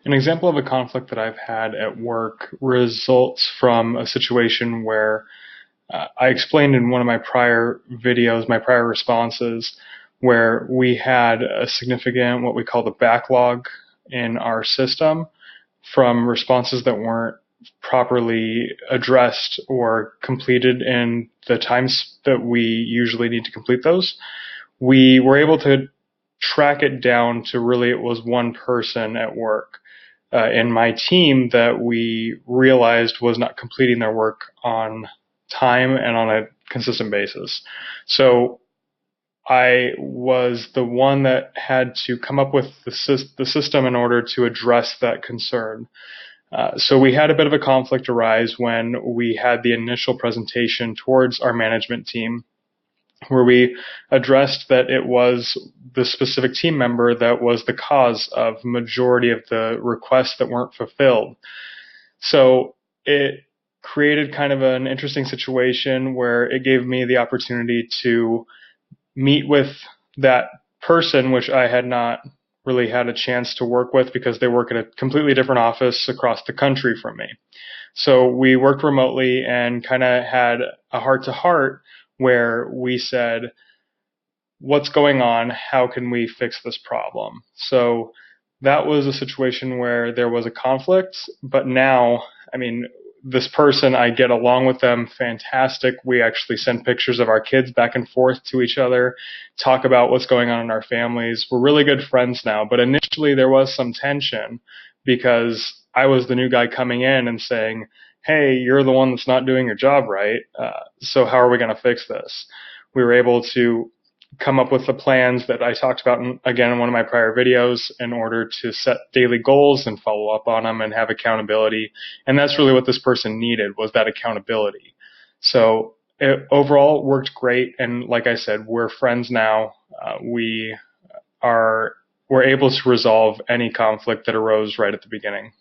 An example of a conflict that I've had at work results from a situation where I explained in one of my prior videos, my prior responses, where we had a significant, what we call the backlog in our system from responses that weren't properly addressed or completed in the times that we usually need to complete those. We were able to track it down to really it was one person at work in my team that we realized was not completing their work on time and on a consistent basis. So I was the one that had to come up with the system in order to address that concern. So we had a bit of a conflict arise when we had the initial presentation towards our management team, where we addressed that it was the specific team member that was the cause of majority of the requests that weren't fulfilled. So it created kind of an interesting situation where it gave me the opportunity to meet with that person, which I had not really had a chance to work with because they work at a completely different office across the country from me. So we worked remotely and kind of had a heart-to-heart where we said, what's going on? How can we fix this problem? So that was a situation where there was a conflict, but now, this person, I get along with them fantastic. We actually send pictures of our kids back and forth to each other, talk about what's going on in our families. We're really good friends now, but initially there was some tension because I was the new guy coming in and saying, hey, you're the one that's not doing your job right, so how are we going to fix this? We were able to come up with the plans that I talked about, again, in one of my prior videos in order to set daily goals and follow up on them and have accountability. And that's really what this person needed, was that accountability. So it overall worked great. And like I said, we're friends now. We're able to resolve any conflict that arose right at the beginning.